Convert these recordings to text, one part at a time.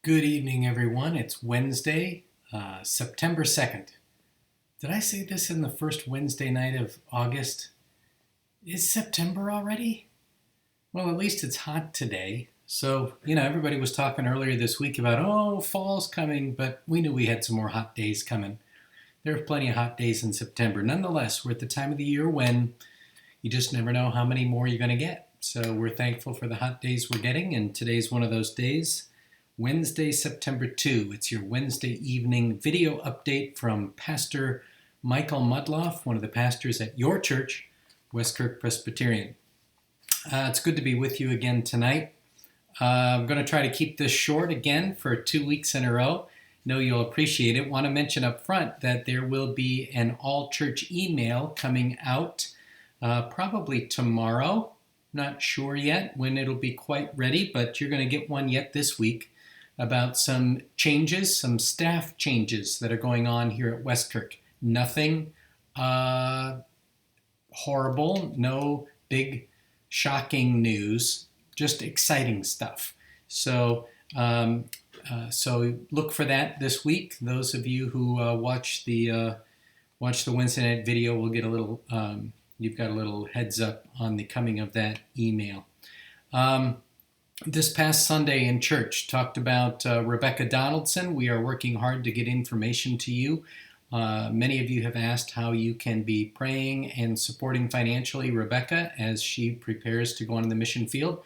Good evening, everyone. It's Wednesday, September 2nd. Did I say this in the first Wednesday night of August? Is September already? Well, at least it's hot today. So, everybody was talking earlier this week about, oh, fall's coming, but we knew we had some more hot days coming. There are plenty of hot days in September. Nonetheless, we're at the time of the year when you just never know how many more you're going to get. So we're thankful for the hot days we're getting, and today's one of those days. Wednesday, September 2. It's your Wednesday evening video update from Pastor Michael Mudloff, one of the pastors at your church, Westkirk Presbyterian. It's good to be with you again tonight. I'm going to try to keep this short again for 2 weeks in a row. Know you'll appreciate it. Want to mention up front that there will be an all-church email coming out probably tomorrow. Not sure yet when it'll be quite ready, but you're going to get one yet this week about some changes, some staff changes that are going on here at Westkirk. Nothing horrible, no big shocking news, just exciting stuff. So look for that this week. Those of you who watch the Wednesday night video will get a little, you've got a little heads up on the coming of that email. This past Sunday in church, talked about Rebecca Donaldson. We are working hard to get information to you. Many of you have asked how you can be praying and supporting financially Rebecca as she prepares to go on the mission field,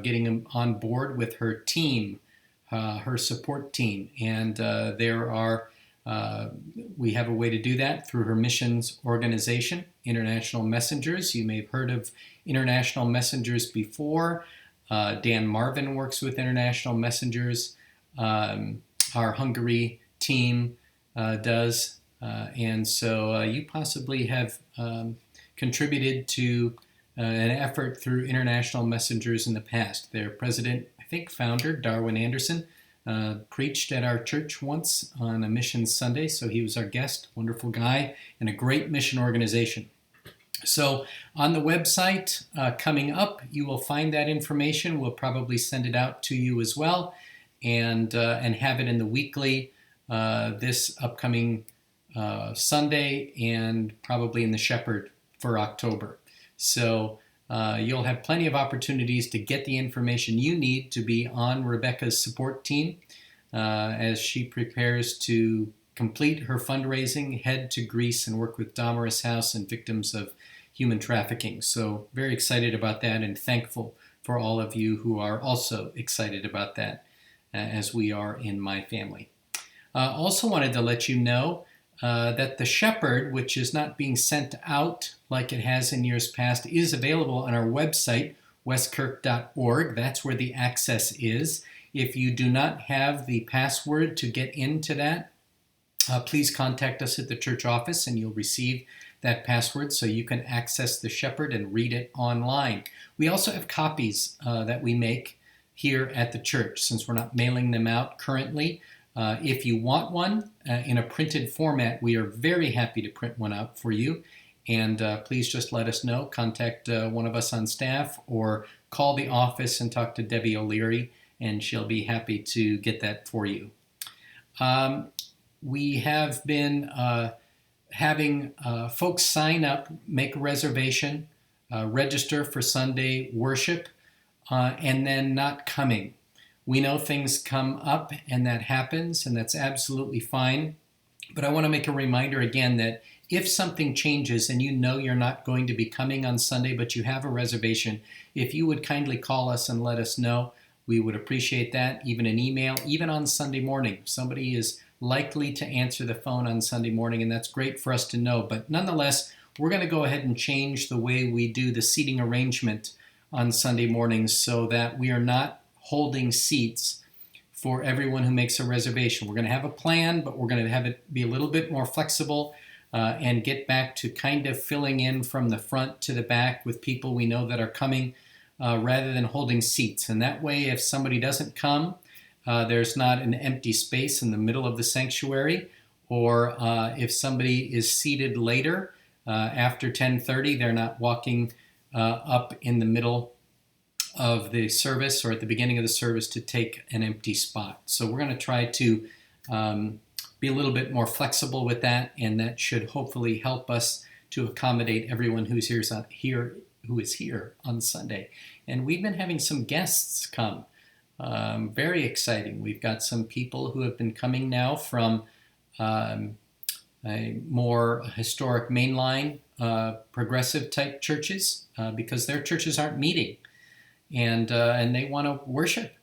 getting on board with her team, her support team. And we have a way to do that through her missions organization, International Messengers. You may have heard of International Messengers before. Dan Marvin works with International Messengers. Our Hungary team does. And so you possibly have contributed to an effort through International Messengers in the past. Their president, I think founder, Darwin Anderson, preached at our church once on a mission Sunday. So he was our guest, wonderful guy, and a great mission organization. So on the website coming up, you will find that information. We'll probably send it out to you as well, and have it in the weekly this upcoming Sunday, and probably in the Shepherd for October. So you'll have plenty of opportunities to get the information you need to be on Rebecca's support team as she prepares to complete her fundraising, head to Greece, and work with Damaris House and victims of human trafficking. So very excited about that, and thankful for all of you who are also excited about that, as we are in my family. Also wanted to let you know that the Shepherd, which is not being sent out like it has in years past, is available on our website, westkirk.org. That's where the access is. If you do not have the password to get into that, please contact us at the church office and you'll receive that password so you can access the Shepherd and read it online. We also have copies that we make here at the church, since we're not mailing them out currently. If you want one in a printed format, we are very happy to print one out for you. And please just let us know. Contact one of us on staff, or call the office and talk to Debbie O'Leary, and she'll be happy to get that for you. We have been having folks sign up, make a reservation, register for Sunday worship, and then not coming. We know things come up and that happens, and that's absolutely fine. But I want to make a reminder again that if something changes and you know you're not going to be coming on Sunday, but you have a reservation, if you would kindly call us and let us know, we would appreciate that. Even an email, even on Sunday morning. Somebody is likely to answer the phone on Sunday morning, and that's great for us to know. But nonetheless, we're going to go ahead and change the way we do the seating arrangement on Sunday mornings so that we are not holding seats for everyone who makes a reservation. We're going to have a plan, but we're going to have it be a little bit more flexible and get back to kind of filling in from the front to the back with people we know that are coming rather than holding seats. And that way, if somebody doesn't come, there's not an empty space in the middle of the sanctuary, or if somebody is seated later after 10:30, they're not walking up in the middle of the service or at the beginning of the service to take an empty spot. So we're going to try to be a little bit more flexible with that, and that should hopefully help us to accommodate everyone who is here on Sunday. And we've been having some guests come. Very exciting. We've got some people who have been coming now from a more historic mainline progressive type churches because their churches aren't meeting, and they want to worship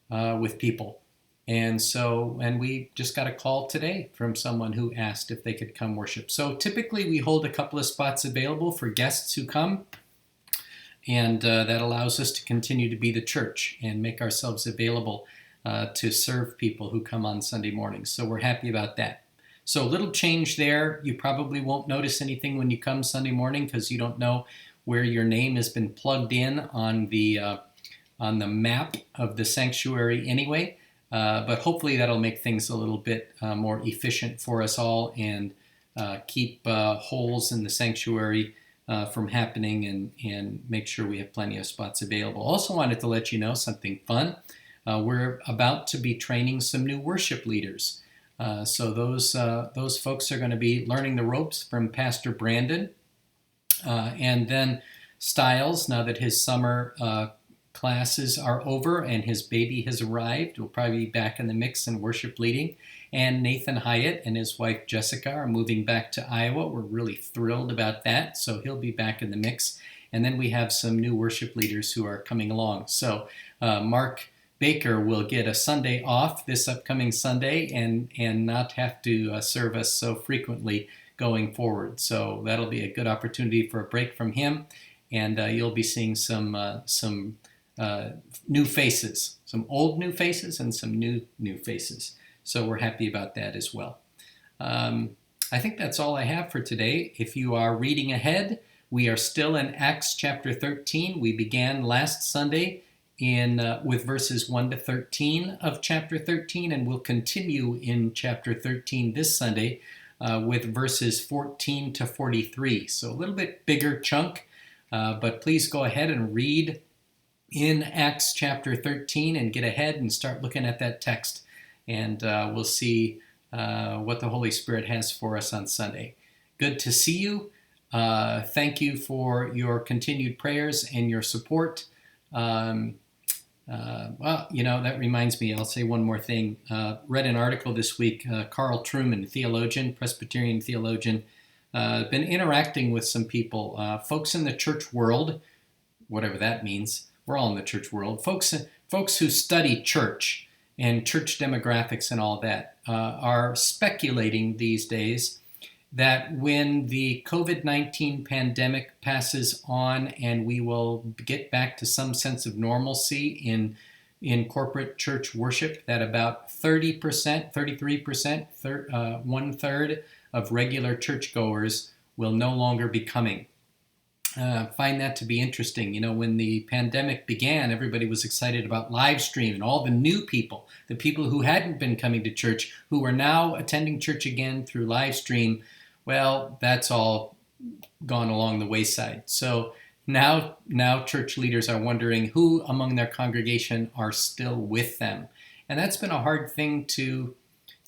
with people. And we just got a call today from someone who asked if they could come worship. So typically we hold a couple of spots available for guests who come, and that allows us to continue to be the church and make ourselves available to serve people who come on Sunday mornings. So we're happy about that. So a little change there. You probably won't notice anything when you come Sunday morning because you don't know where your name has been plugged in on the map of the sanctuary anyway. But hopefully that'll make things a little bit more efficient for us all and keep holes in the sanctuary from happening and make sure we have plenty of spots available. Also wanted to let you know something fun. We're about to be training some new worship leaders. So those folks are going to be learning the ropes from Pastor Brandon. And then Stiles, now that his summer classes are over and his baby has arrived, will probably be back in the mix in worship leading. And Nathan Hyatt and his wife Jessica are moving back to Iowa. We're really thrilled about that. So he'll be back in the mix. And then we have some new worship leaders who are coming along. So Mark Baker will get a Sunday off this upcoming Sunday and not have to serve us so frequently going forward. So that'll be a good opportunity for a break from him. And you'll be seeing some new faces, some old new faces and some new faces. So we're happy about that as well. I think that's all I have for today. If you are reading ahead, we are still in Acts chapter 13. We began last Sunday with verses 1 to 13 of chapter 13, and we'll continue in chapter 13 this Sunday with verses 14 to 43. So a little bit bigger chunk, but please go ahead and read in Acts chapter 13 and get ahead and start looking at that text. And we'll see what the Holy Spirit has for us on Sunday. Good to see you. Thank you for your continued prayers and your support. That reminds me, I'll say one more thing. Read an article this week, Carl Trueman, theologian, Presbyterian theologian, been interacting with some people, folks in the church world, whatever that means. We're all in the church world. Folks who study church and church demographics and all that are speculating these days that when the COVID-19 pandemic passes on and we will get back to some sense of normalcy in corporate church worship, that about 30%, 33%, one-third of regular churchgoers will no longer be coming. Find that to be interesting. You know, when the pandemic began, everybody was excited about live stream and all the new people, the people who hadn't been coming to church, who are now attending church again through live stream. Well, that's all gone along the wayside. So now church leaders are wondering who among their congregation are still with them. And that's been a hard thing to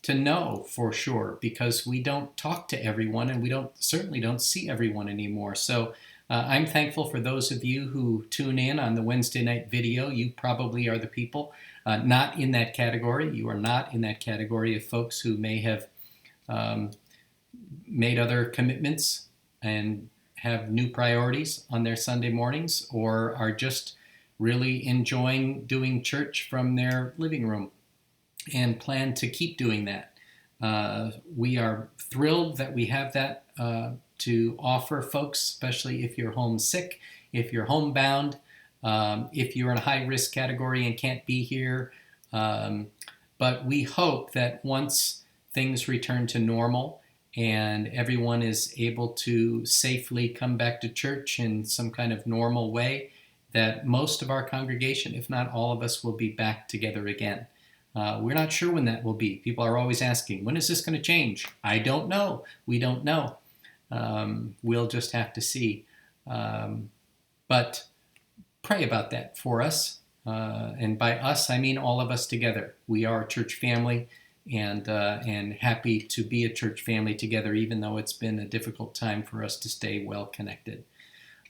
know for sure, because we don't talk to everyone and we certainly don't see everyone anymore. So I'm thankful for those of you who tune in on the Wednesday night video. You probably are the people not in that category. You are not in that category of folks who may have made other commitments and have new priorities on their Sunday mornings, or are just really enjoying doing church from their living room and plan to keep doing that. We are thrilled that we have that to offer folks, especially if you're homesick, if you're homebound, if you're in a high-risk category and can't be here. But we hope that once things return to normal and everyone is able to safely come back to church in some kind of normal way, that most of our congregation, if not all of us, will be back together again. We're not sure when that will be. People are always asking, when is this going to change? I don't know. We don't know. We'll just have to see. But pray about that for us. And by us, I mean all of us together. We are a church family, and happy to be a church family together, even though it's been a difficult time for us to stay well connected.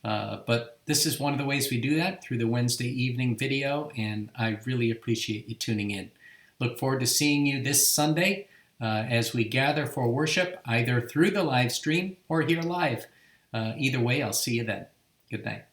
But this is one of the ways we do that, through the Wednesday evening video, and I really appreciate you tuning in. Look forward to seeing you this Sunday as we gather for worship, either through the live stream or here live. Either way, I'll see you then. Good night.